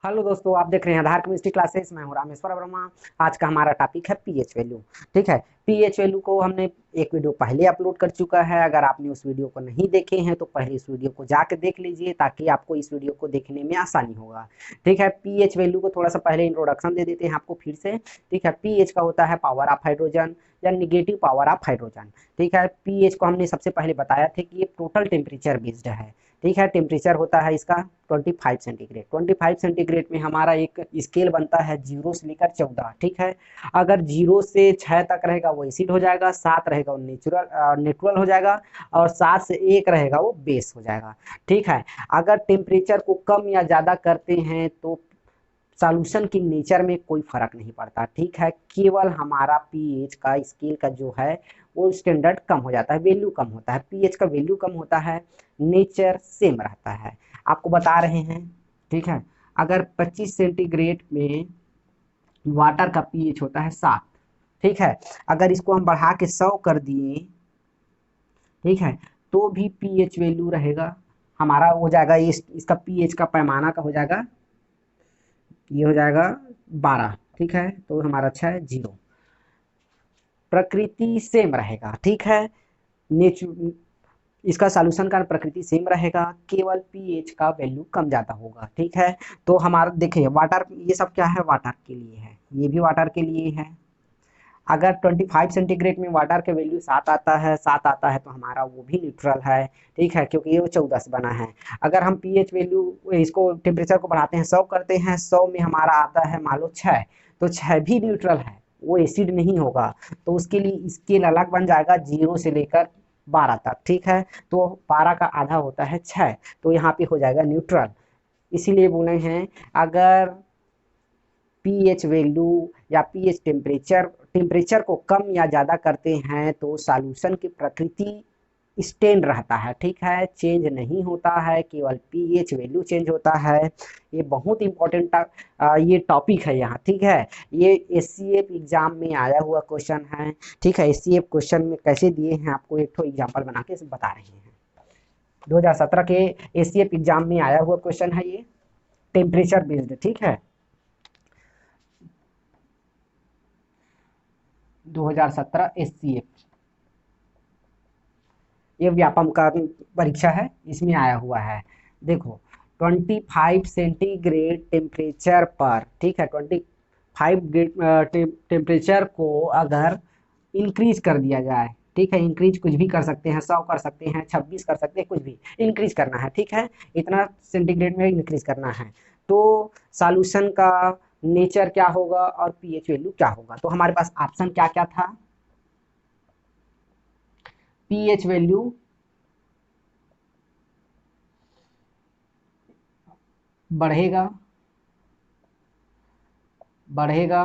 Hello दोस्तों, आप देख रहे हैं आधार केमिस्ट्री क्लासेस। मैं हूं रामेश्वर वर्मा। आज का हमारा टॉपिक है पीएच वैल्यू। ठीक है, पीएच वैल्यू को हमने एक वीडियो पहले अपलोड कर चुका है। अगर आपने उस वीडियो को नहीं देखे हैं तो पहले इस वीडियो को जाकर देख लीजिए ताकि आपको इस वीडियो को देखने में आसानी होगा। ठीक है, पीएच वैल्यू को थोड़ा सा पहले इंट्रोडक्शन दे देते हैं आपको फिर से। ठीक है, पीएच का होता है पावर ऑफ हाइड्रोजन या निगेटिव पावर ऑफ हाइड्रोजन। ठीक है, पीएच को हमने सबसे पहले बताया था कि ये टोटल टेम्परेचर बेस्ड है। ठीक है, टेम्परेचर होता है इसका 25 सेंटीग्रेड। 25 सेंटीग्रेड में हमारा एक स्केल बनता है 0 से लेकर 14। ठीक है, अगर 0 से 6 तक रहेगा वो एसिड हो जाएगा, 7 रहेगा वो नेचुरल हो जाएगा, और 7 से 1 रहेगा वो बेस हो जाएगा। ठीक है, अगर टेम्परेचर को कम या ज़्यादा करते हैं तो सॉल्यूशन की नेचर में कोई फर्क नहीं पड़ता। ठीक है, केवल हमारा पीएच का स्केल का जो है वो स्टैंडर्ड कम हो जाता है, वैल्यू कम होता है। पीएच का वैल्यू कम होता है, नेचर सेम रहता है। आपको बता रहे हैं। ठीक है, अगर 25 सेंटीग्रेड में वाटर का पीएच होता है 7। ठीक है, अगर इसको हम बढ़ा के 100 कर दिए, ठीक है, तो भी पीएच वैल्यू रहेगा हमारा हो जाएगा। इसका पीएच का पैमाना का हो जाएगा, ये हो जाएगा 12। ठीक है, तो हमारा अच्छा है 0। प्रकृति सेम रहेगा। ठीक है, नेचु इसका सॉल्यूशन का प्रकृति सेम रहेगा, केवल पीएच का वैल्यू कम ज़्यादा होगा। ठीक है, तो हमारा देखिए वाटर, ये सब क्या है, वाटर के लिए है, ये भी वाटर के लिए है। अगर 25 सेंटीग्रेड में वाटर के वैल्यू 7 आता है तो हमारा वो भी न्यूट्रल है। ठीक है, क्योंकि ये 14 से बना है। अगर हम पीएच वैल्यू इसको टेम्परेचर को बढ़ाते हैं 100 करते हैं, 100 में हमारा आता है मान लो 6, तो 6 भी न्यूट्रल है, वो एसिड नहीं होगा। तो उसके लिए स्केल अलग बन जाएगा 0 से लेकर 12 तक। ठीक है, तो 12 का आधा होता है 6, तो यहाँ पे हो जाएगा न्यूट्रल। इसीलिए बोले हैं अगर पीएच वैल्यू या पीएच टेम्परेचर को कम या ज़्यादा करते हैं तो सॉल्यूशन की प्रकृति स्टेन रहता है। ठीक है, चेंज नहीं होता है, केवल पीएच वैल्यू चेंज होता है। ये बहुत इंपॉर्टेंट ये टॉपिक है यहाँ। ठीक है, ये एससीएफ एग्जाम में आया हुआ क्वेश्चन है। ठीक है, एससीएफ क्वेश्चन में कैसे दिए हैं आपको एक तो एग्जाम्पल बना के बता रहे हैं। 2017 के एससीएफ एग्जाम में आया हुआ क्वेश्चन है ये, टेम्परेचर बेस्ड। ठीक है, 2017 एससीएफ, ये व्यापम का परीक्षा है, इसमें आया हुआ है। देखो 25 सेंटीग्रेड टेम्परेचर पर, ठीक है, 25 टेम्परेचर को अगर इंक्रीज कर दिया जाए, ठीक है, इंक्रीज कुछ भी कर सकते हैं, 100 कर सकते हैं, 26 कर सकते हैं, कुछ भी इंक्रीज करना है। ठीक है, इतना सेंटीग्रेड में इंक्रीज करना है, तो सॉल्यूशन का नेचर क्या होगा और पीएच वैल्यू क्या होगा। तो हमारे पास ऑप्शन क्या क्या था, पीएच वैल्यू बढ़ेगा बढ़ेगा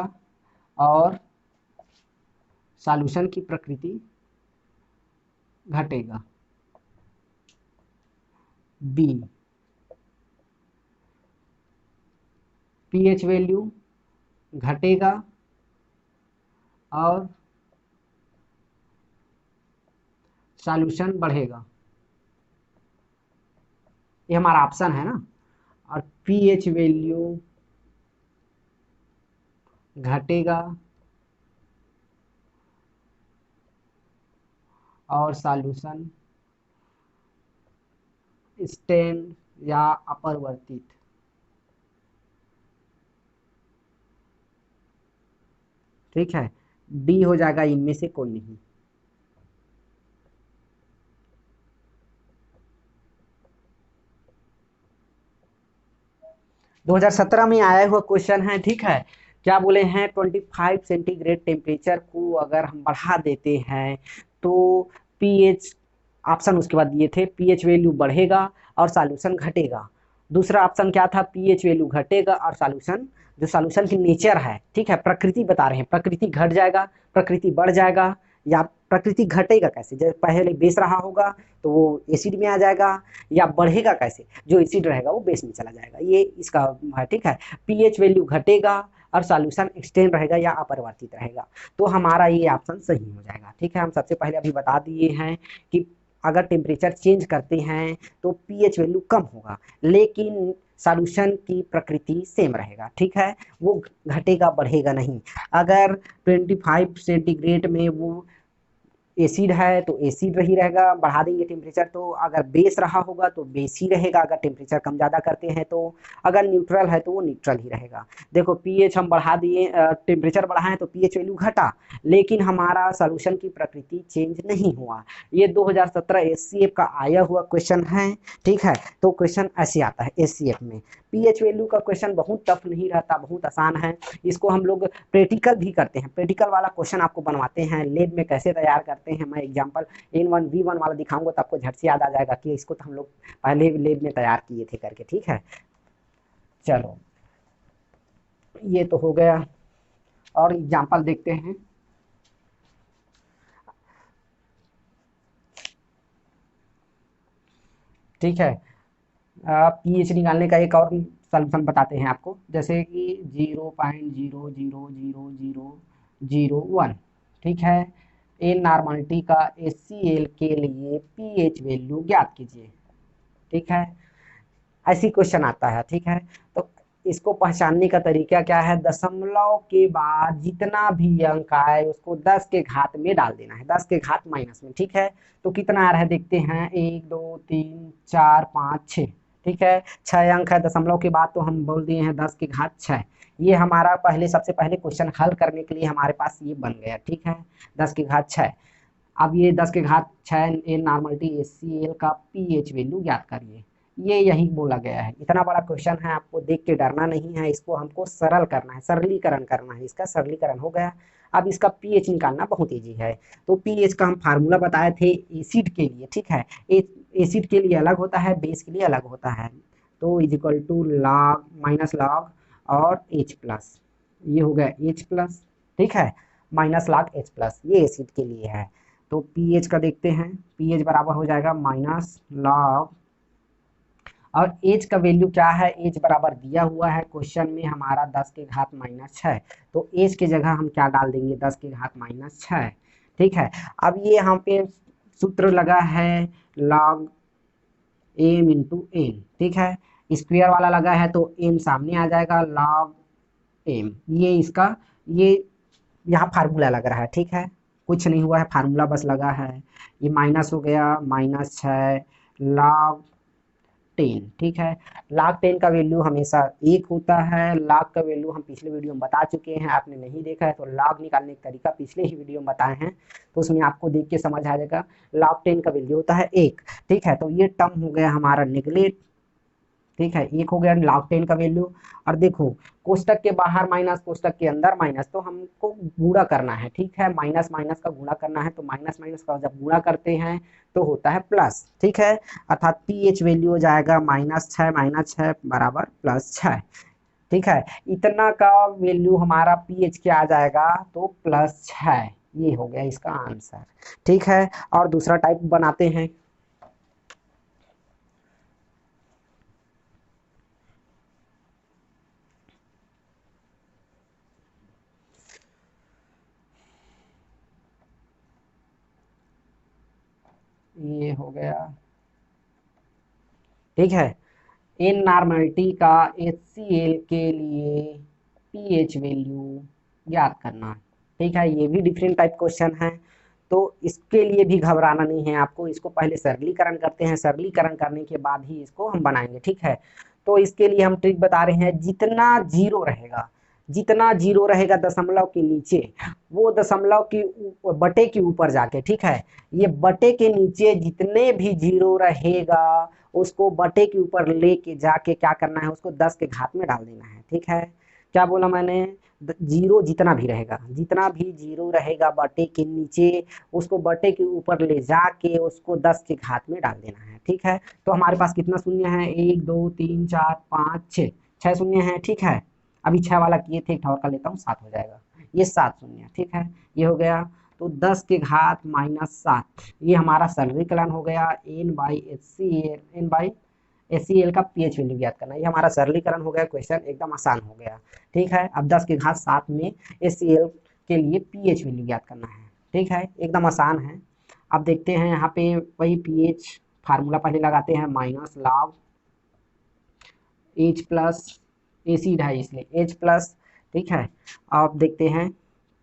और सॉल्यूशन की प्रकृति घटेगा। बी, पीएच वैल्यू घटेगा और सॉल्यूशन बढ़ेगा। ये हमारा ऑप्शन है ना। और पीएच वैल्यू घटेगा और सॉल्यूशन स्टेन या अपरिवर्तित। ठीक है, डी हो जाएगा इनमें से कोई नहीं। दो 2017 में आया हुआ क्वेश्चन है। ठीक है, क्या बोले हैं, 25 सेंटीग्रेड टेम्परेचर को अगर हम बढ़ा देते हैं तो पीएच, ऑप्शन उसके बाद दिए थे, पीएच वैल्यू बढ़ेगा और सॉल्यूशन घटेगा। दूसरा ऑप्शन क्या था, पीएच वैल्यू घटेगा और सॉल्यूशन, जो सॉल्यूशन की नेचर है, ठीक है, प्रकृति बता रहे हैं, प्रकृति घट जाएगा, प्रकृति बढ़ जाएगा, या प्रकृति घटेगा कैसे, जैसे पहले बेस रहा होगा तो वो एसिड में आ जाएगा, या बढ़ेगा कैसे, जो एसिड रहेगा वो बेस में चला जाएगा। ये इसका है। ठीक है, पीएच वैल्यू घटेगा और सॉल्यूशन एक्सटेंड रहेगा या अपरिवर्तित रहेगा, तो हमारा ये ऑप्शन सही हो जाएगा। ठीक है, हम सबसे पहले अभी बता दिए हैं कि अगर टेम्परेचर चेंज करते हैं तो पीएच वैल्यू कम होगा, लेकिन सॉल्यूशन की प्रकृति सेम रहेगा, ठीक है, वो घटेगा बढ़ेगा नहीं। अगर 25 सेंटीग्रेड में वो एसिड है तो एसिड ही रहेगा, बढ़ा देंगे टेम्परेचर तो अगर बेस रहा होगा तो बेस ही रहेगा, अगर टेम्परेचर कम ज़्यादा करते हैं तो, अगर न्यूट्रल है तो वो न्यूट्रल ही रहेगा। देखो पीएच हम बढ़ा दिए, टेम्परेचर बढ़ाएं तो पीएच वैल्यू घटा, लेकिन हमारा सॉल्यूशन की प्रकृति चेंज नहीं हुआ। ये 2017 एससीएफ का आया हुआ क्वेश्चन है, ठीक है। तो क्वेश्चन ऐसे आता है एससीएफ में। पीएच वैल्यू का क्वेश्चन बहुत टफ नहीं रहता, बहुत आसान है। इसको हम लोग प्रैक्टिकल भी करते हैं, प्रैक्टिकल वाला क्वेश्चन आपको बनवाते हैं लैब में, कैसे तैयार करते हैं मैं एग्जांपल N1V1 वाला दिखाऊंगा तो आपको झट से याद आ जाएगा कि इसको तो हम लोग पहले लैब में तैयार किए थे करके, ठीक है। चलो ये तो हो गया, और एग्जांपल देखते हैं। ठीक है, पीएच निकालने का एक और सॉल्यूशन बताते हैं आपको, जैसे कि 0.0000001, ठीक है। एन नॉर्मलिटी का HCl के लिए पीएच वैल्यू ज्ञात कीजिए, ठीक है। ऐसी क्वेश्चन आता है, ठीक है। तो इसको पहचानने का तरीका क्या है, दशमलव के बाद जितना भी अंक आए उसको 10 के घात में डाल देना है, 10 के घात माइनस में, ठीक है। तो कितना आ रहा है देखते हैं, 1 2 3 4 5 6, ठीक है। 6 अंक है दशमलव के बाद, तो हम बोल दिए हैं 10 के घात 6। ये हमारा पहले सबसे पहले क्वेश्चन हल करने के लिए हमारे पास ये बन गया, ठीक है, 10 के घात 6। अब ये 10 के घात 6 एन नॉर्मलिटी HCl का पीएच वैल्यू ज्ञात करिए, ये यही बोला गया है। इतना बड़ा क्वेश्चन है, आपको देख के डरना नहीं है, इसको हमको सरल करना है, सरलीकरण करना है, इसका सरलीकरण हो गया। अब इसका पीएच निकालना बहुत इजी है। तो पीएच का हम फार्मूला बताए थे एसिड के लिए, ठीक है। एसिड के लिए अलग होता है, बेस के लिए अलग होता है। तो is equal to log minus log और H प्लस, ये हो गया H प्लस, ठीक है, माइनस लॉग H प्लस, ये एसिड के लिए है। तो पीएच का देखते हैं, पीएच बराबर हो जाएगा माइनस लॉग, और एज का वैल्यू क्या है, एज बराबर दिया हुआ है क्वेश्चन में हमारा 10 के घात माइनस 6, तो एज के जगह हम क्या डाल देंगे, 10 के घात माइनस 6, ठीक है। अब ये यहाँ पे सूत्र लगा है log m इंटू एन, ठीक है। स्क्वायर वाला लगा है तो m सामने आ जाएगा, log m, ये इसका, ये यहाँ फार्मूला लग रहा है, ठीक है, कुछ नहीं हुआ है, फार्मूला बस लगा है। ये माइनस हो गया, -6 log 10, ठीक है। log 10 का वैल्यू हमेशा 1 होता है। log का वैल्यू हम पिछले वीडियो में बता चुके हैं, आपने नहीं देखा है तो log निकालने का तरीका पिछले ही वीडियो में बताए हैं, तो उसमें आपको देख के समझ आ जाएगा। log 10 का वैल्यू होता है 1, ठीक है। तो ये टर्म हो गया हमारा निगलेक्ट, ठीक है, 1 हो गया log 10 का वैल्यू। और देखो कोष्टक के बाहर माइनस, कोष्टक के अंदर माइनस, तो हमको गुणा करना है, ठीक है, माइनस माइनस का गुणा करना है, तो माइनस माइनस का जब गुणा करते हैं तो होता है प्लस, ठीक है। अर्थात पीएच वैल्यू हो जाएगा -6 बराबर +6, ठीक है। इतना का वैल्यू हमारा पीएच क्या आ जाएगा, तो +6, ये हो गया इसका आंसर, ठीक है। और दूसरा टाइप बनाते हैं। ये हो गया, ठीक है। इन नॉर्मलिटी का HCl के लिए पीएच वैल्यू ज्ञात करना, ठीक है। ये भी डिफरेंट टाइप क्वेश्चन है, तो इसके लिए भी घबराना नहीं है आपको, इसको पहले सरलीकरण करते हैं, सरलीकरण करने के बाद ही इसको हम बनाएंगे, ठीक है। तो इसके लिए हम ट्रिक बता रहे हैं, जितना जीरो रहेगा, जितना जीरो रहेगा दशमलव के नीचे, वो दशमलव की बटे के ऊपर जाके, ठीक है, ये बटे के नीचे जितने भी जीरो रहेगा उसको बटे के ऊपर लेके जाके क्या करना है, उसको 10 के घात में डाल देना है, ठीक है। क्या बोला मैंने, जीरो जितना भी रहेगा, जितना भी जीरो रहेगा बटे के नीचे, उसको बटे के ऊपर ले जाके उसको 10 के घात में डाल देना है, ठीक है। तो हमारे पास कितना शून्य है, 1 2 3 4 5 6, 6 शून्य है, ठीक है। अभी 6 वाला किए थे, एक और कर लेता हूँ, 7 हो जाएगा, ये 7 शून्य, ठीक है, ये हो गया। तो 10 के घात -7, ये हमारा सरलीकरण हो गया, N by H C L का पीएच वैल्यू ज्ञात करना, ये हमारा सरलीकरण हो गया, क्वेश्चन एकदम आसान हो गया, ठीक है। अब 10 के घात 7 में HCl के लिए पीएच वैल्यू ज्ञात करना है, ठीक है, एकदम आसान है। अब देखते हैं यहाँ पे वही पीएच फार्मूला पहले लगाते हैं, minus log H plus, acid है इसलिए H प्लस, ठीक है। अब देखते हैं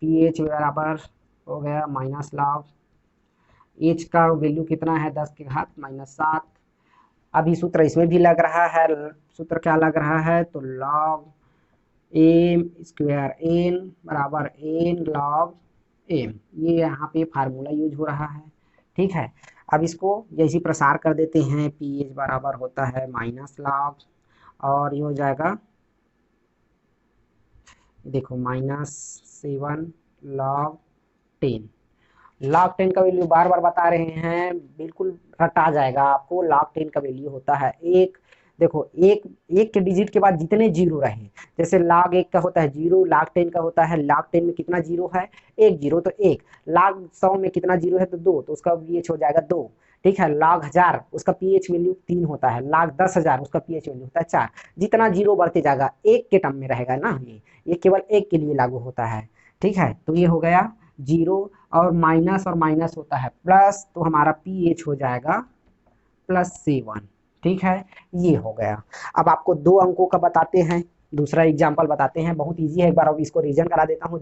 pH बराबर हो गया माइनस लॉग, H का वैल्यू कितना है 10 के घात -7। अभी सूत्र इसमें भी लग रहा है, सूत्र क्या लग रहा है तो लॉग एम स्क्वायर एन बराबर एन लॉग एम, ये यहाँ पे फार्मूला यूज हो रहा है, ठीक है। अब इसको जैसे प्रसार कर देते हैं, pH बराबर होता है माइनस लॉग, और ये हो जाएगा देखो -7 log 10। log 10 का वैल्यू बार बार बता रहे हैं, बिल्कुल रटा जाएगा आपको। log 10 का वैल्यू होता है एक, देखो एक एक के डिजिट के बाद जितने जीरो रहे, जैसे log 1 का होता है 0, log 10 का होता है, log 10 में कितना जीरो है, एक जीरो तो एक, log 100 में कितना जीरो है तो 2, तो उसका pH हो जाएगा 2, ठीक है। log 1000 उसका pH वैल्यू 3 होता है, log 10,000 उसका pH वैल्यू होता है 4। जितना जीरो बढ़ते जाएगा एक के टर्म में रहेगा ना, ये केवल एक के लिए लागू होता है, ठीक है। तो ये हो गया जीरो, और माइनस होता है प्लस, तो हमारा pH हो जाएगा +7, ठीक है। ये हो गया। अब आपको 2 अंकों का बताते हैं, दूसरा एग्जाम्पल बताते हैं, बहुत इजी है, एक बार अब इसको रीजन करा देता हूँ।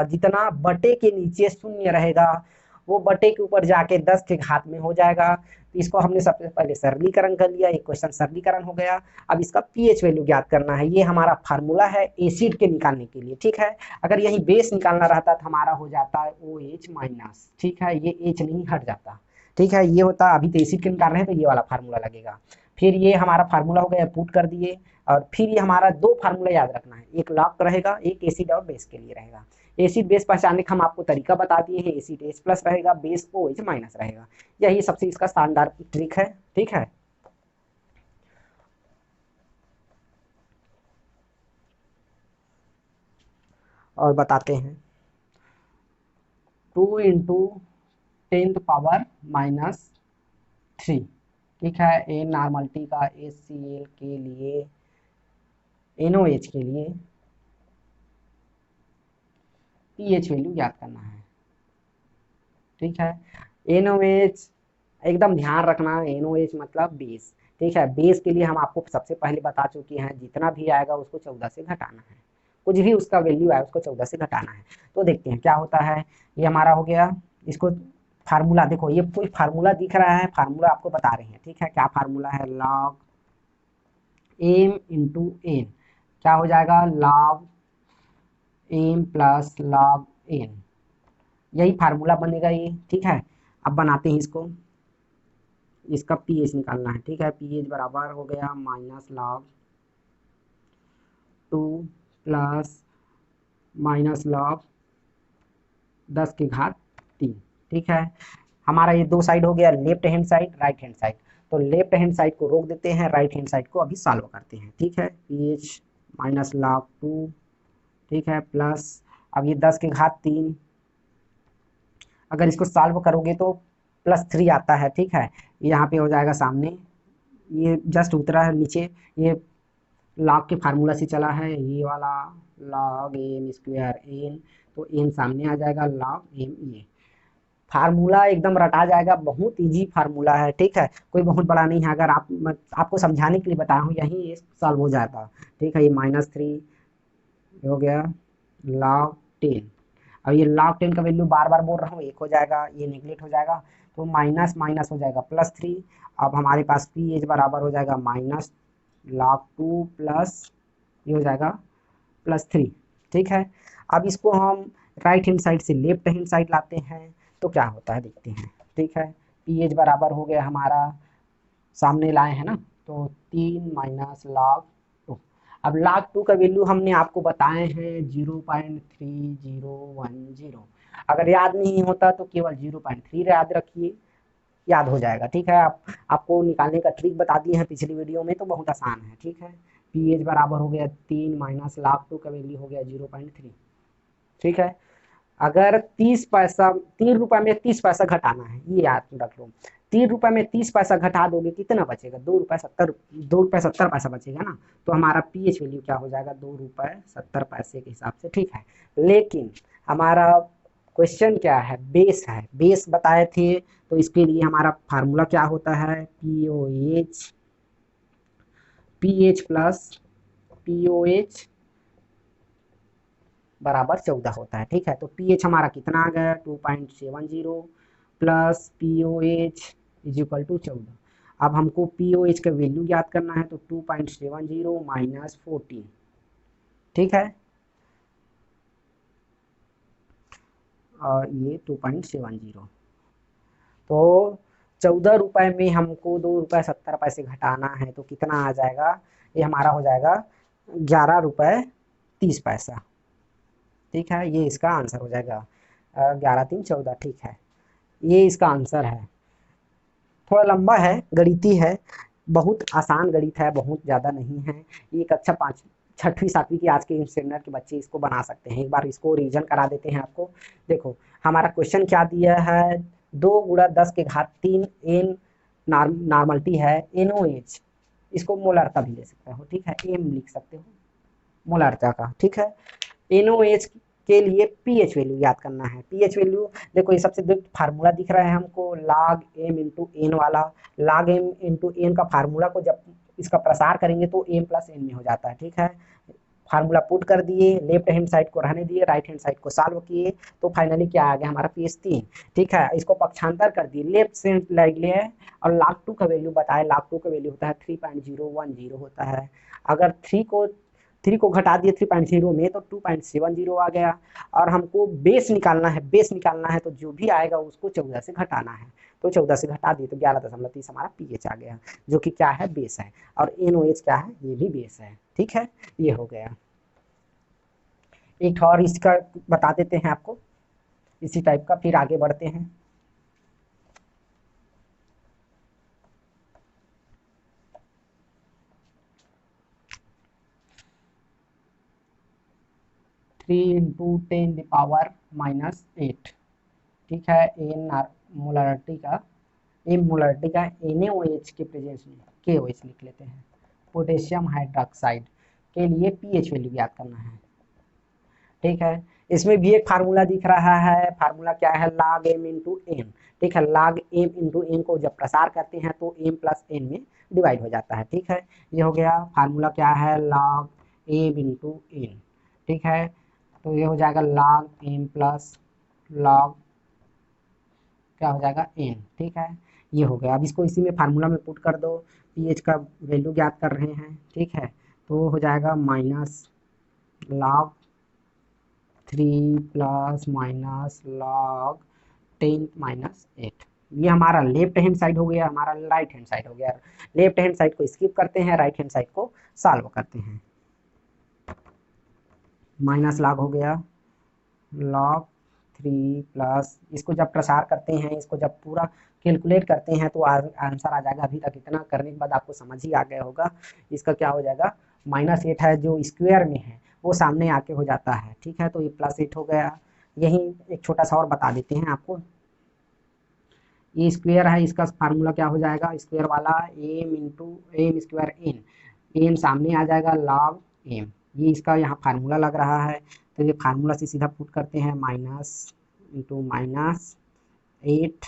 जितना बटे के नीचे शून्य रहेगा वो बटे के ऊपर जाके 10 के घात में हो जाएगा। तो इसको हमने सबसे पहले सरलीकरण कर लिया, एक क्वेश्चन सरलीकरण हो गया। अब इसका pH वैल्यू ज्ञात करना है, ये हमारा फार्मूला है एसिड के निकालने के लिए, ठीक है। अगर यही बेस निकालना रहता तो हमारा हो जाता है OH माइनस, ठीक है, ये H नहीं हट जाता, ठीक है। ये होता, अभी तो एसिड के निकाल रहे हैं तो ये वाला फार्मूला लगेगा। फिर ये हमारा फार्मूला हो गया, पुट कर दिए, और फिर ये हमारा 2 फार्मूला याद रखना है, एक लॉग रहेगा, एक एसिड और बेस के लिए रहेगा। एसिड बेस पहचानने का हम आपको तरीका बता दिए हैं, एसिड H प्लस रहेगा, बेस OH माइनस रहेगा, यही सबसे इसका शानदार ट्रिक है, ठीक है। और बताते हैं 2 × 10⁻⁻3, ठीक है। ए नॉर्मलिटी का HCl के लिए, NOH के लिए pH वैल्यू ज्ञात करना है, ठीक है। NOH एकदम ध्यान रखना, NOH मतलब बेस, ठीक है। बेस के लिए हम आपको सबसे पहले बता चुके हैं, जितना भी आएगा उसको 14 से घटाना है, कुछ भी उसका वैल्यू आए उसको 14 से घटाना है। तो देखते हैं क्या होता है। ये हमारा हो गया, इसको फार्मूला देखो, ये कोई फार्मूला दिख रहा है, फार्मूला आपको बता रहे हैं, ठीक है। क्या फार्मूला है, log m × n, क्या हो जाएगा log m plus log n, यही फार्मूला बनेगा ये, ठीक है। अब बनाते हैं इसको, इसका pH निकालना है, ठीक है। pH बराबर हो गया -log 2 प्लस -log 10 की घात 3, ठीक है। हमारा ये 2 साइड हो गया, left hand side, right hand side. तो लेफ्ट हैंड साइड को रोक देते हैं, राइट हैंड साइड को अभी सॉल्व करते हैं, ठीक है। pH -log 2, ठीक है, प्लस अब ये 10 की घात 3, अगर इसको सॉल्व करोगे तो +3 आता है, ठीक है। यहाँ पे हो जाएगा सामने, ये जस्ट उतरा है नीचे, ये लॉग के फार्मूला से चला है, ये वाला log m स्क्वायर n, तो n सामने आ जाएगा, log m, ये फार्मूला एकदम रटा जाएगा, बहुत इजी फार्मूला है, ठीक है। कोई बहुत बड़ा नहीं है, अगर आपको समझाने के लिए बताया हूँ, यही ये सॉल्व हो जाता, ठीक है। ये -3 हो गया log 10। अब ये log 10 का वैल्यू बार बार बोल रहा हूँ, 1 हो जाएगा, ये निगलेक्ट हो जाएगा, तो माइनस माइनस हो जाएगा +3। अब हमारे पास pH बराबर हो जाएगा -log 2 प्लस ये हो जाएगा +3, ठीक है। अब इसको हम राइट हैंड साइड से लेफ्ट हैंड साइड लाते हैं, तो क्या होता है देखते हैं, ठीक है। pH बराबर हो गया हमारा, सामने लाए हैं ना, तो 3 -log 2। अब log 2 का वैल्यू हमने आपको बताए हैं 0.3010, अगर याद नहीं होता तो केवल 0.3 याद रखिए, याद हो जाएगा, ठीक है। आपको निकालने का ट्रिक बता दिए हैं पिछली वीडियो में, तो बहुत आसान है, ठीक है। pH बराबर हो गया 3 -log 2 का वैल्यू हो गया 0.3, ठीक है। अगर 30 पैसा, 3 रुपए में 30 पैसा घटाना है, ये याद रख लो। 3 रुपए में 30 पैसा घटा दोगे कितना बचेगा, 2 रुपए 70 पैसा बचेगा ना। तो हमारा pH वैल्यू क्या हो जाएगा, 2 रुपए 70 पैसे के हिसाब से, ठीक है। लेकिन हमारा क्वेश्चन क्या है, बेस है, बेस बताए थे, तो इसके लिए हमारा फार्मूला क्या होता है, पीएच प्लस पीओएच बराबर 14 होता है। ठीक है, तो पीएच हमारा कितना आ गया 2.70 plus pOH is equal to 14। अब हमको पीओएच का वैल्यू ज्ञात करना है, तो 2.70 माइनस 14। ठीक है, और ये 2.70, तो 14 रुपए में हमको 2 रुपये 70 पैसे घटाना है, तो कितना आ जाएगा, ये हमारा हो जाएगा 11 रुपये 30 पैसा। ठीक है, ये इसका आंसर हो जाएगा 11×3 = 14। ठीक है, ये इसका आंसर है। थोड़ा लंबा है, गणिती है, बहुत आसान गणित है, बहुत ज़्यादा नहीं है। ये कक्षा 5 छठवीं सातवीं की आज के स्टैंडर्ड के बच्चे इसको बना सकते हैं। एक बार इसको रिवीजन करा देते हैं आपको। देखो हमारा क्वेश्चन क्या दिया है, 2 × 10⁻³ एन नॉर्मलिटी है NOH, इसको मोलरता भी ले सकते हो। ठीक है, एम लिख सकते हो मोलरता का। ठीक है, NOH के लिए पीएच वैल्यू याद करना है। पीएच वैल्यू देखो, ये सबसे फार्मूला दिख रहा है हमको, log m इंटू एन वाला। log m इंटू एन का फार्मूला को जब इसका प्रसार करेंगे तो m प्लस एन में हो जाता है। ठीक है, फार्मूला पुट कर दिए, लेफ्ट हैंड साइड को रहने दिए, राइट हैंड साइड को सॉल्व किए, तो फाइनली क्या आ गया हमारा पीएच 3। ठीक है, इसको पक्षांतर कर दिए, लेफ्ट से लाइक लिए और log 2 का वैल्यू बताए। log 2 का वैल्यू होता है 3.010 होता है। अगर 3 को घटा दिए 3.0 में, तो 2.70 आ गया। और हमको बेस निकालना है, बेस निकालना है तो जो भी आएगा उसको 14 से घटाना है, तो 14 से घटा दिए तो 11.30 हमारा पीएच आ गया, जो कि क्या है, बेस है। और NOH क्या है, ये भी बेस है। ठीक है, ये हो गया। एक और इसका बता देते हैं आपको, इसी टाइप का, फिर आगे बढ़ते हैं। Three into 10⁻⁻8। ठीक है, एन मोलरिटी का, एम मोलरिटी का NaOH के प्रेजेंस में KOH लिख लेते हैं। पोटेशियम हाइड्रोक्साइड के लिए पीएच वैल्यू याद करना है। ठीक है, इसमें भी एक फार्मूला दिख रहा है। फार्मूला क्या है, log m इंटू एन। ठीक है, log m इंटू एन को जब प्रसार करते हैं तो m प्लस एन में डिवाइड हो जाता है। ठीक है, ये हो गया। फार्मूला क्या है, log m इंटू एन। ठीक है, तो ये हो जाएगा log m प्लस log क्या हो जाएगा एन। ठीक है, ये हो गया। अब इसको इसी में फार्मूला में पुट कर दो, पीएच का वैल्यू ज्ञात कर रहे हैं। ठीक है, तो हो जाएगा -log 3 प्लस -log 10⁻8। ये हमारा लेफ्ट हैंड साइड हो गया, हमारा राइट हैंड साइड हो गया। लेफ्ट हैंड साइड को स्किप करते हैं, राइट हैंड साइड को सॉल्व करते हैं। माइनस log हो गया log 3 प्लस, इसको जब प्रसार करते हैं, इसको जब पूरा कैलकुलेट करते हैं तो आंसर आ जाएगा। अभी तक इतना करने के बाद आपको समझ ही आ गया होगा। इसका क्या हो जाएगा, -8 है जो स्क्वायर में है वो सामने आके हो जाता है। ठीक है, तो ये +8 हो गया। यही एक छोटा सा और बता देते हैं आपको, ये स्क्वायर है, इसका फार्मूला क्या हो जाएगा, स्क्वायर वाला M into M square N. M सामने आ जाएगा log एम, ये इसका यहाँ फार्मूला लग रहा है। तो ये फार्मूला से सीधा पुट करते हैं, -8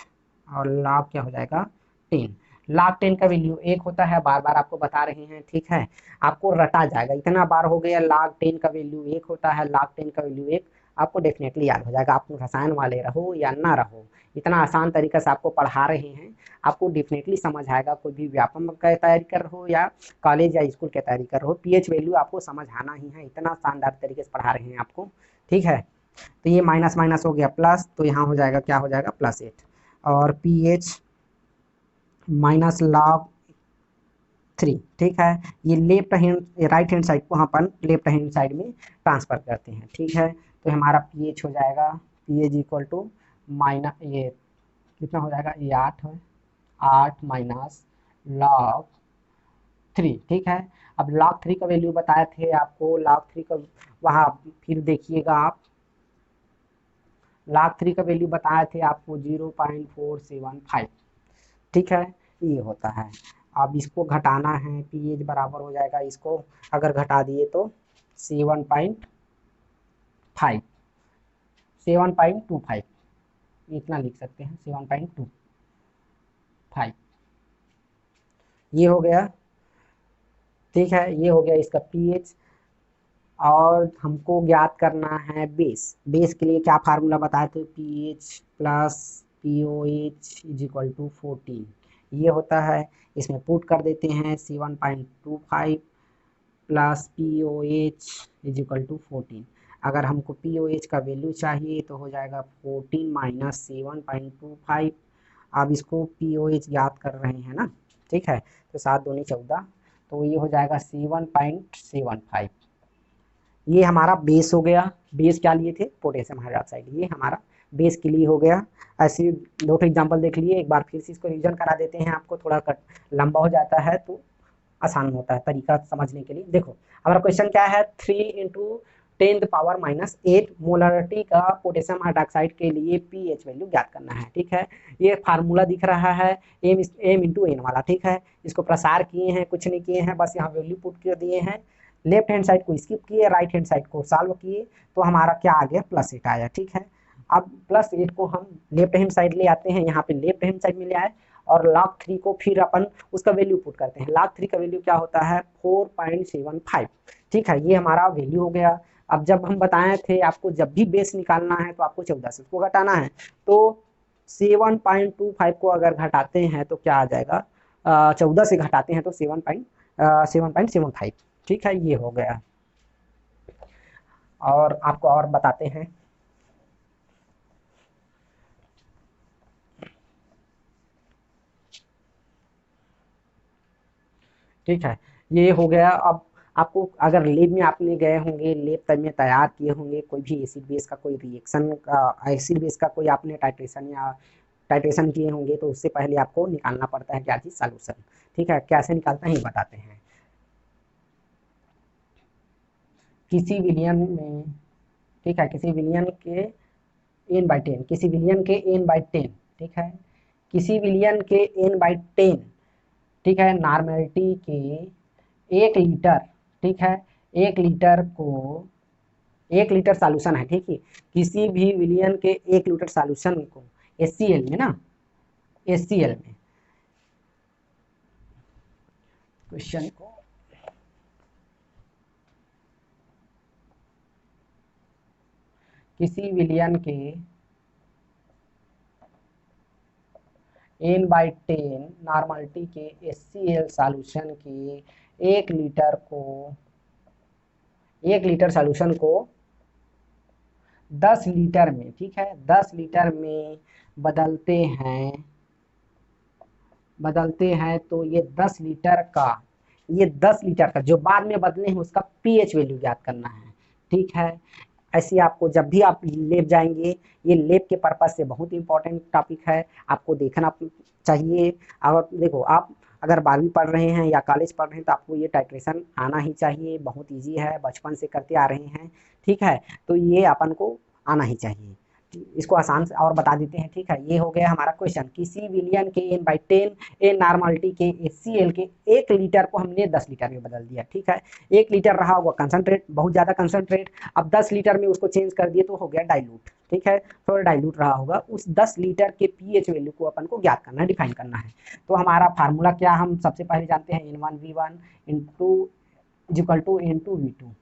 और log क्या हो जाएगा 10। log 10 का वैल्यू 1 होता है, बार बार आपको बता रहे हैं। ठीक है, आपको रटा जाएगा, इतना बार हो गया। log 10 का वैल्यू 1 होता है, log 10 का वैल्यू 1 आपको डेफिनेटली याद हो जाएगा। आप रसायन वाले रहो या ना रहो, इतना आसान तरीके से आपको पढ़ा रहे हैं, आपको डेफिनेटली समझ आएगा। कोई भी व्यापम का तैयारी कर रहे हो या कॉलेज या स्कूल की तैयारी कर रहे हो, पीएच वैल्यू आपको समझ आना ही है, इतना शानदार तरीके से पढ़ा रहे हैं आपको। ठीक है, तो ये माइनस माइनस हो गया प्लस, तो यहाँ हो जाएगा, क्या हो जाएगा, +8। और पीएच -log 3। ठीक है, ये left hand right hand side को अपन लेफ्ट हैंड साइड में ट्रांसफर करते हैं। ठीक है, तो हमारा पीएच हो जाएगा, पीएच इक्वल टू माइनस, ये कितना हो जाएगा, ये 8 है, 8 माइनस log 3। ठीक है, अब log 3 का वैल्यू बताए थे आपको, log 3 का वहाँ फिर देखिएगा आप, log 3 का वैल्यू बताए थे आपको 0.475। ठीक है, ये होता है। अब इसको घटाना है, पीएच बराबर हो जाएगा, इसको अगर घटा दिए तो 7.5 7.25 इतना लिख सकते हैं, 7.25 ये हो गया। ठीक है, ये हो गया इसका पीएच। और हमको ज्ञात करना है बेस। बेस के लिए क्या फार्मूला बताए थे, pH plus pOH is equal to 14, ये होता है। इसमें पुट कर देते हैं 7.25 plus P O H is equal to 14। अगर हमको पी ओ एच का वैल्यू चाहिए तो हो जाएगा 14 माइनस 7.25। अब इसको पी ओ एच याद कर रहे हैं ना, ठीक है, तो 7 दूनी 14, तो ये हो जाएगा 7.75। ये हमारा बेस हो गया। बेस क्या लिए थे, पोटेशियम हाइड्रोक्साइड, ये हमारा बेस के लिए हो गया। ऐसे दो एग्जांपल देख लिए, एक बार फिर से इसको रिवीजन करा देते हैं, आपको थोड़ा कट लंबा हो जाता है तो आसान होता है तरीका समझने के लिए। देखो हमारा क्वेश्चन क्या है, 3 × 10⁻⁸ मोलरिटी का पोटेशियम हाइड्रोक्साइड के लिए पीएच वैल्यू ज्ञात करना है। ठीक है, ये फार्मूला दिख रहा है एम इंटू एन वाला। ठीक है, इसको प्रसार किए हैं, कुछ नहीं किए हैं, बस यहाँ वैल्यू पुट कर दिए हैं। लेफ्ट हैंड साइड को स्किप किए, राइट हैंड साइड को सॉल्व किए, तो हमारा क्या आ गया, +8 आया। ठीक है, अब +8 को हम लेफ्ट हैंड साइड ले आते हैं, यहाँ पे लेफ्ट हैंड साइड में ले आए और log 3 को फिर अपन उसका वैल्यू पुट करते हैं। log 3 का वैल्यू क्या होता है, 4.75। ठीक है, ये हमारा वैल्यू हो गया। अब जब हम बताए थे आपको जब भी बेस निकालना है तो आपको 14 से उसको घटाना है, तो 7.25 को अगर घटाते हैं तो क्या आ जाएगा, 14 से घटाते हैं तो 7.75। ठीक है, ये हो गया। और आपको और बताते हैं, ठीक है, ये हो गया। अब आपको अगर लैब में आपने गए होंगे, लैब तब में तैयार किए होंगे, कोई भी एसिड बेस का कोई रिएक्शन का, एसिड बेस का कोई आपने टाइट्रेशन या टाइट्रेशन किए होंगे, तो उससे पहले आपको निकालना पड़ता है क्या चीज़, सॉल्यूशन। ठीक है, कैसे निकालते हैं ये बताते हैं। किसी विलियन में, ठीक है, किसी विलियन के n/10, किसी विलियन के n/10, ठीक है, किसी विलियन के n/10, ठीक है, नॉर्मेलिटी के 1 लीटर, ठीक है, 1 लीटर को, 1 लीटर सॉल्यूशन है, ठीक है, किसी भी विलियन के 1 लीटर सॉल्यूशन को HCl में ना, HCl में, क्वेश्चन को किसी विलियन के n/10 नॉर्मलिटी के HCl सॉल्यूशन के 1 लीटर को, 1 लीटर सॉल्यूशन को 10 लीटर में, ठीक है, 10 लीटर में बदलते हैं, तो ये 10 लीटर का, ये 10 लीटर का जो बाद में बदले हैं उसका पीएच वैल्यू ज्ञात करना है। ठीक है, ऐसे आपको जब भी आप लेब जाएंगे, ये लेब के पर्पज से बहुत इंपॉर्टेंट टॉपिक है, आपको देखना चाहिए। और देखो आप अगर 12वीं पढ़ रहे हैं या कॉलेज पढ़ रहे हैं तो आपको ये टाइट्रेशन आना ही चाहिए, बहुत इजी है, बचपन से करते आ रहे हैं। ठीक है, तो ये अपन को आना ही चाहिए। इसको आसान से और बता देते हैं। ठीक है, ये हो गया हमारा क्वेश्चन, किसी विलियन के n/10 एन नॉर्मलिटी के HCl के 1 लीटर को हमने 10 लीटर में बदल दिया। ठीक है, 1 लीटर रहा होगा कंसनट्रेट, बहुत ज़्यादा कंसनट्रेट, अब 10 लीटर में उसको चेंज कर दिए तो हो गया डाइल्यूट। ठीक है, थोड़ा डाइल्यूट रहा होगा, उस 10 लीटर के पीएच वैल्यू को अपन को ज्ञात करना है, डिफाइन करना है। तो हमारा फार्मूला क्या, हम सबसे पहले जानते हैं N1V1 into equal to N2V2।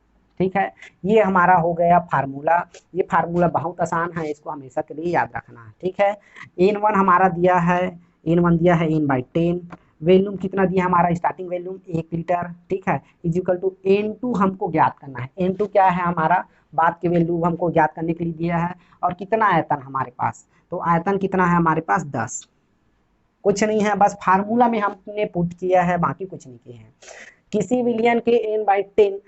ठीक है, ये हमारा हो गया फार्मूला। ये फार्मूला बहुत आसान है, इसको हमेशा के लिए याद रखना है। ठीक है, N1 हमारा दिया है, N1 दिया है n/10, वैल्यूम कितना दिया हमारा, स्टार्टिंग वैल्यूम 1 लीटर। ठीक है, इजिकल टू N2 हमको ज्ञात करना है। N2 क्या है हमारा, बाद के वैल्यू हमको ज्ञात करने के लिए दिया है। और कितना आयतन हमारे पास, तो आयतन कितना है हमारे पास 10, कुछ नहीं है, बस फार्मूला में हमने पुट किया है, बाकी कुछ नहीं किया है। किसी विलियन के n/10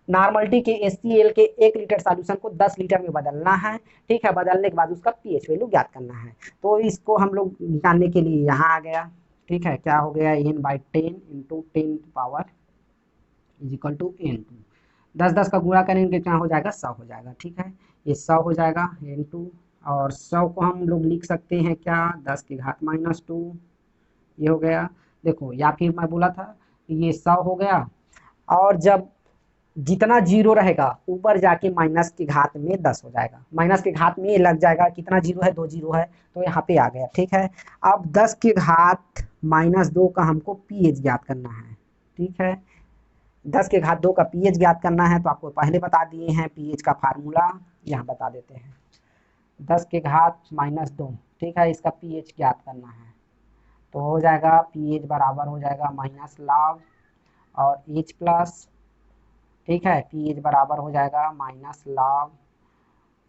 नॉर्मलिटी के HCl के 1 लीटर सॉल्यूशन को 10 लीटर में बदलना है। ठीक है, बदलने के बाद उसका पीएच वैल्यू ज्ञात करना है। तो इसको हम लोग निकालने के लिए यहाँ आ गया। ठीक है, क्या हो गया, n/10 into 10 is equal to N2, 10 का गुणा करेंगे क्या हो जाएगा, 100 हो जाएगा। ठीक है, ये 100 हो जाएगा N2, और 100 को हम लोग लिख सकते हैं क्या, 10⁻², ये हो गया। देखो या फिर मैं बोला था ये 100 हो गया, और जब जितना जीरो रहेगा ऊपर जाके माइनस की घात में 10 हो जाएगा, माइनस की घात में लग जाएगा, कितना जीरो है, 2 जीरो है, तो यहाँ पे आ गया। ठीक है, अब 10 की घात -2 का हमको पीएच ज्ञात करना है। ठीक है, 10 के घात 2 का पीएच ज्ञात करना है, तो आपको पहले बता दिए हैं पीएच का फार्मूला, यहाँ बता देते हैं। 10 के घात -2, ठीक है, इसका पीएच ज्ञात करना है, तो हो जाएगा पीएच बराबर हो जाएगा माइनस लॉग और एच प्लस, ठीक है, पीएच बराबर हो जाएगा माइनस लॉग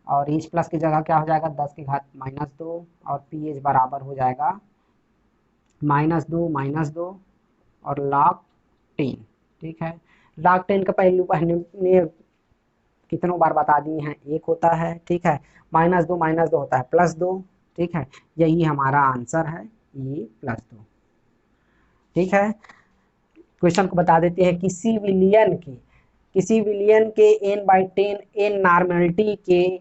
और एच प्लस की जगह क्या हो जाएगा 10 की घात -2 और पीएच बराबर हो जाएगा -2 और log 10, ठीक है। log 10 का पहलू पहले कितनों बार बता दिए हैं, 1 होता है, ठीक है। -2 होता है +2, ठीक है, यही हमारा आंसर है, ये +2, ठीक है। क्वेश्चन को बता देते हैं, किसी विलियन के n/10 n नॉर्मलिटी के,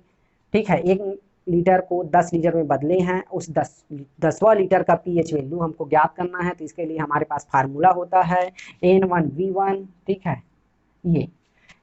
ठीक है, 1 लीटर को 10 लीटर में बदले हैं, उस 10वां लीटर का पीएच वैल्यू हमको ज्ञात करना है। तो इसके लिए हमारे पास फार्मूला होता है N1V1, ठीक है, ये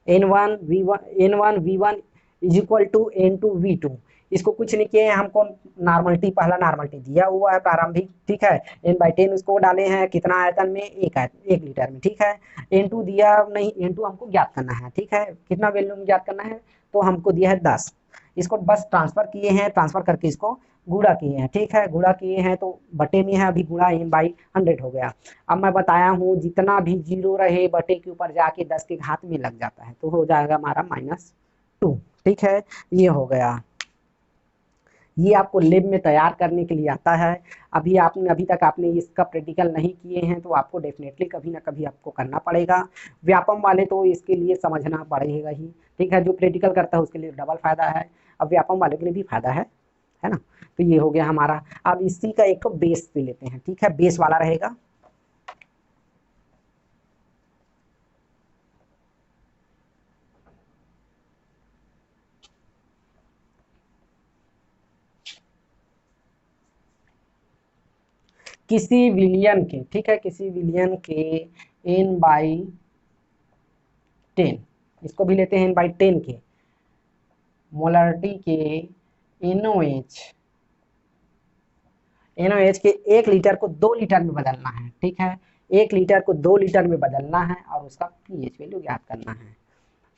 N1V1 is equal to N2V2। इसको कुछ नहीं किए हैं, हमको नॉर्मलिटी, पहला नॉर्मलिटी दिया हुआ है प्रारंभिक, ठीक है, n/10 उसको डाले हैं कितना आयतन में, 1 लीटर में, ठीक है। N2 दिया नहीं, N2 हमको ज्ञात करना है, ठीक है, कितना वैल्यू ज्ञात करना है, तो हमको दिया है 10, इसको बस ट्रांसफर किए हैं, ट्रांसफर करके इसको गुणा किए हैं, ठीक है, गुणा किए हैं तो बटे में है, अभी गुणा n/100 हो गया। अब मैं बताया हूँ जितना भी जीरो रहे बटे के ऊपर जाके 10 के घात में लग जाता है, तो हो जाएगा हमारा -2, ठीक है, ये हो गया। ये आपको लैब में तैयार करने के लिए आता है। अभी तक आपने इसका प्रैक्टिकल नहीं किए हैं, तो आपको डेफिनेटली कभी ना कभी आपको करना पड़ेगा। व्यापम वाले तो इसके लिए समझना पड़ेगा ही, ठीक है, जो प्रैक्टिकल करता है उसके लिए डबल फायदा है, अब व्यापम वाले के लिए भी फायदा है ना। तो ये हो गया हमारा। अब इसी का एक तो बेस ले लेते हैं, ठीक है, बेस वाला रहेगा। किसी विलियन के, ठीक है, किसी विलियन के n/10, इसको भी लेते हैं n/10 के मोलरिटी के NOH के 1 लीटर को 2 लीटर में बदलना है, ठीक है, 1 लीटर को 2 लीटर में बदलना है और उसका पीएच वैल्यू ज्ञात करना है,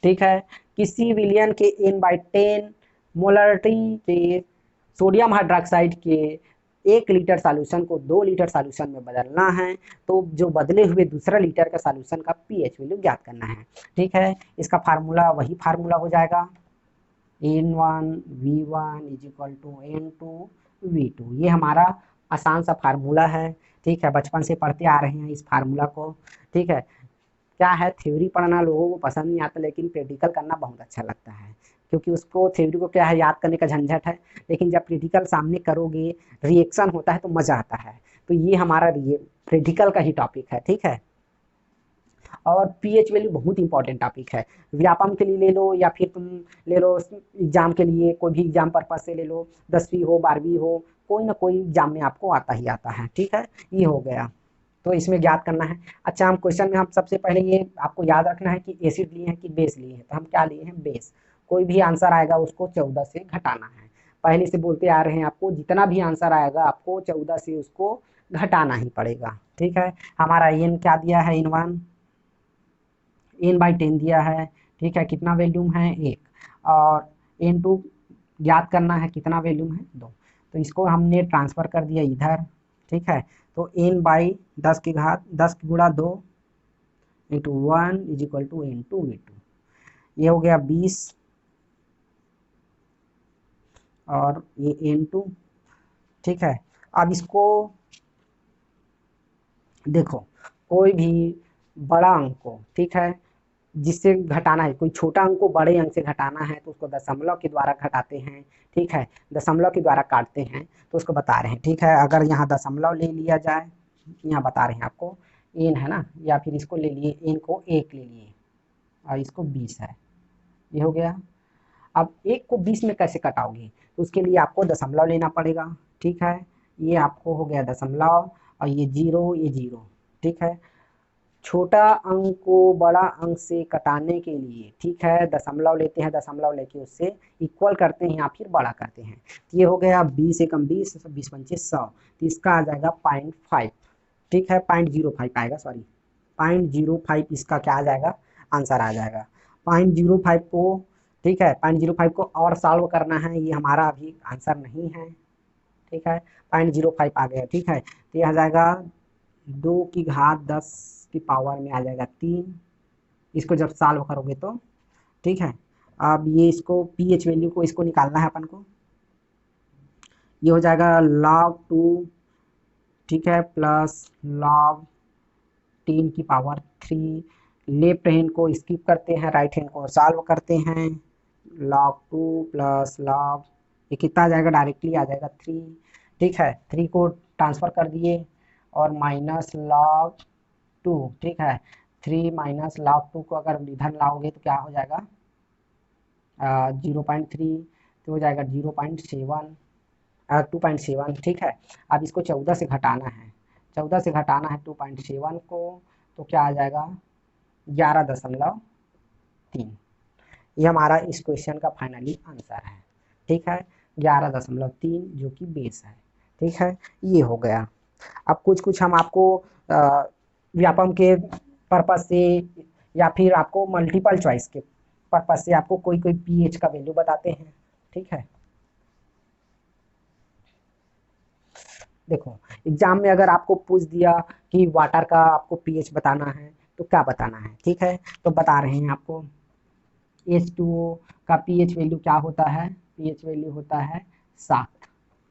ठीक है। किसी विलियन के n/10 मोलरिटी के सोडियम हाइड्रोक्साइड के 1 लीटर सॉल्यूशन को 2 लीटर सॉल्यूशन में बदलना है, तो जो बदले हुए दूसरा लीटर का सॉल्यूशन का पीएच वैल्यू ज्ञात करना है, ठीक है। इसका फार्मूला वही फार्मूला हो जाएगा N1V1 is equal to N2V2, ये हमारा आसान सा फार्मूला है, ठीक है, बचपन से पढ़ते आ रहे हैं इस फार्मूला को, ठीक है। क्या है, थ्योरी पढ़ना लोगों को पसंद नहीं आता, लेकिन प्रैक्टिकल करना बहुत अच्छा लगता है, क्योंकि उसको थ्योरी को क्या है, याद करने का झंझट है, लेकिन जब प्रैक्टिकल सामने करोगे, रिएक्शन होता है तो मज़ा आता है। तो ये हमारा प्रैक्टिकल का ही टॉपिक है, ठीक है। और पीएच वैल्यू बहुत इंपॉर्टेंट टॉपिक है, व्यापम के लिए ले लो या फिर तुम ले लो एग्जाम के लिए, कोई भी एग्जाम पर्पज से ले लो, 10वीं हो 12वीं हो, कोई ना कोई एग्जाम में आपको आता ही आता है, ठीक है। ये हो गया, तो इसमें ज्ञात करना है। अच्छा, हम क्वेश्चन में हम सबसे पहले ये आपको याद रखना है कि एसिड लिए हैं कि बेस लिए हैं, तो हम क्या लिए हैं, बेस। कोई भी आंसर आएगा उसको 14 से घटाना है, पहले से बोलते आ रहे हैं आपको, जितना भी आंसर आएगा आपको 14 से उसको घटाना ही पड़ेगा, ठीक है। हमारा n क्या दिया है, n/10 दिया है, ठीक है, कितना वैल्यूम है 1, और n2 ज्ञात करना है, कितना वैल्यूम है 2, तो इसको हमने ट्रांसफर कर दिया इधर, ठीक है। तो n/10 की घात 10 गुणा 2 into 1 is equal to N2V2, ये हो गया 20 और ये N2, ठीक है। अब इसको देखो, कोई भी बड़ा अंक को, ठीक है, जिससे घटाना है, कोई छोटा अंक को बड़े अंक से घटाना है तो उसको दशमलव के द्वारा घटाते हैं, ठीक है, दशमलव के द्वारा काटते हैं, तो उसको बता रहे हैं, ठीक है। अगर यहाँ दशमलव ले लिया जाए, यहाँ बता रहे हैं आपको n है ना, या फिर इसको ले लिए, n को 1 ले लिए और इसको 20 है, ये हो गया। अब 1 को 20 में कैसे कटाओगे, तो उसके लिए आपको दशमलव लेना पड़ेगा, ठीक है। ये आपको हो गया दशमलव और ये 0, ये 0, ठीक है। छोटा अंक को बड़ा अंक से कटाने के लिए, ठीक है, दशमलव लेते हैं, दशमलव लेके उससे इक्वल करते हैं या फिर बड़ा करते हैं, तो ये हो गया 20 एकम 20, 20 पंचे 100, तो इसका आ जाएगा 0.5, ठीक है, 0.05 आएगा, सॉरी 0.05 इसका क्या आ जाएगा, आंसर आ जाएगा। 0.05 को, ठीक है, 0.05 को और सॉल्व करना है, ये हमारा अभी आंसर नहीं है, ठीक है। 0.05 आ गया, ठीक है। तो ये आ जाएगा 2 की घात 10 की पावर में आ जाएगा 3, इसको जब सॉल्व करोगे तो, ठीक है। अब ये इसको पीएच वैल्यू को इसको निकालना है अपन को, ये हो जाएगा log 2, ठीक है, प्लस log 10⁻3। लेफ्ट हैंड को स्किप करते हैं, राइट हैंड को सॉल्व करते हैं। log 2 प्लस log, ये कितना आ जाएगा, डायरेक्टली आ जाएगा 3, ठीक है। 3 को ट्रांसफर कर दिए और माइनस log 2, ठीक है। 3 माइनस log 2 को अगर इधर लाओगे तो क्या हो जाएगा, 0.3, तो हो जाएगा 0.7, 2.7, ठीक है। अब इसको 14 से घटाना है, 14 से घटाना है 2.7 को, तो क्या आ जाएगा 11.3। ये हमारा इस क्वेश्चन का फाइनली आंसर है, ठीक है। 11.3 जो कि बेस है, ठीक है। ये हो गया। अब कुछ कुछ हम आपको व्यापम के पर्पज से या फिर आपको मल्टीपल चॉइस के पर्पज से आपको कोई कोई पीएच का वैल्यू बताते हैं, ठीक है। देखो, एग्जाम में अगर आपको पूछ दिया कि वाटर का आपको पीएच बताना है तो क्या बताना है, ठीक है। तो बता रहे हैं आपको, H2O का पीएच वैल्यू क्या होता है, पीएच वैल्यू होता है 7,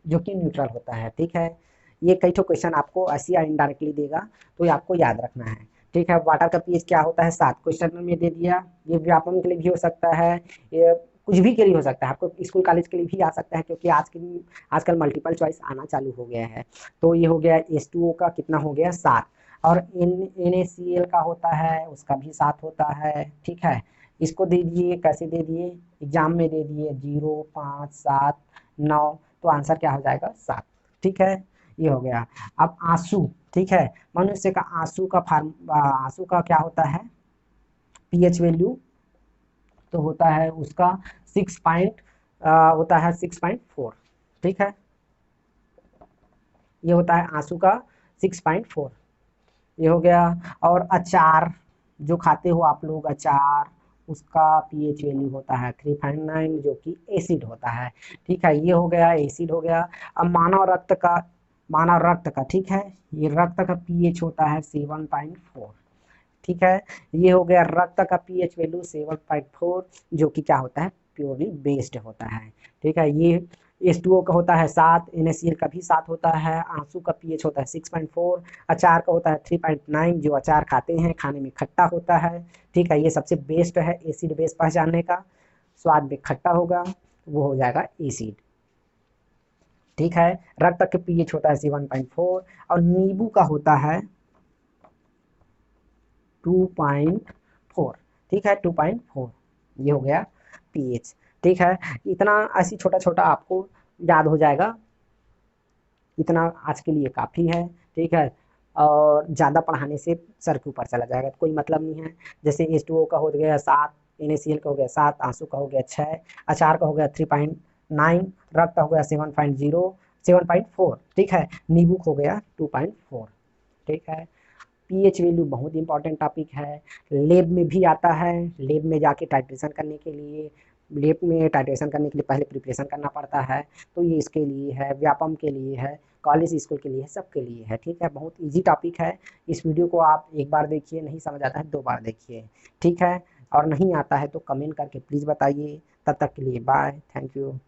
जो कि न्यूट्रल होता है, ठीक है। ये कई ठो क्वेश्चन आपको ऐसे या इनडायरेक्टली देगा, तो ये आपको याद रखना है, ठीक है। वाटर का पीएच क्या होता है 7, क्वेश्चन में दे दिया। ये व्यापम के लिए भी हो सकता है, ये कुछ भी के लिए हो सकता है, आपको स्कूल कॉलेज के लिए भी आ सकता है, क्योंकि आजकल मल्टीपल चॉइस आना चालू हो गया है। तो ये हो गया H2O का कितना हो गया 7, और NaCl का होता है, उसका भी 7 होता है, ठीक है। इसको दे दिए, कैसे दे दिए, एग्जाम में दे दिए 0, 5, 7, 9, तो आंसर क्या हो जाएगा 7, ठीक है। ये हो गया। अब आंसू, ठीक है, मनुष्य का आंसू का क्या होता है पीएच वैल्यू, तो होता है उसका 6.4, ठीक है। ये होता है आंसू का 6.4, ये हो गया। और अचार जो खाते हो आप लोग, अचार, उसका पीएच वैल्यू होता है 3.9, जो कि एसिड होता है, ठीक है। ये हो गया, एसिड हो गया। अब मानव रक्त का, ठीक है, ये रक्त का पीएच होता है 7.4, ठीक है। ये हो गया रक्त का पीएच वैल्यू 7.4, जो कि क्या होता है, प्योरली बेस्ड होता है, ठीक है। ये H2O का होता है 7, NaCl का भी 7 होता है, आंसू का पीएच होता है 6.4, अचार का होता है 3.9, जो अचार खाते हैं, खाने में खट्टा होता है, ठीक है। ये सबसे बेस्ट है एसिड बेस पहचानने का, स्वाद में खट्टा होगा, वो हो जाएगा एसिड, ठीक है। रक्त का पीएच होता है 7.4, और नींबू का होता है 2.4, ठीक है, 2.4। ये हो गया पीएच, ठीक है। इतना ऐसी छोटा छोटा आपको याद हो जाएगा, इतना आज के लिए काफ़ी है, ठीक है। और ज़्यादा पढ़ाने से सर के ऊपर चला जाएगा, तो कोई मतलब नहीं है। जैसे H2O का हो गया 7, NaCl का हो गया 7, आंसू का हो गया 6, अचार का हो गया 3.9, रक्त का हो गया 7.4, ठीक है। नींबू का हो गया 2.4, ठीक है। पीएच वैल्यू बहुत इंपॉर्टेंट टॉपिक है, लैब में भी आता है। लैब में जाके टाइट्रेशन करने के लिए, लैब में टाइट्रेशन करने के लिए पहले प्रिपरेशन करना पड़ता है, तो ये इसके लिए है, व्यापम के लिए है, कॉलेज स्कूल के लिए है, सबके लिए है, ठीक है। बहुत इजी टॉपिक है। इस वीडियो को आप एक बार देखिए, नहीं समझ आता है 2 बार देखिए, ठीक है। और नहीं आता है तो कमेंट करके प्लीज़ बताइए। तब तक के लिए बाय, थैंक यू।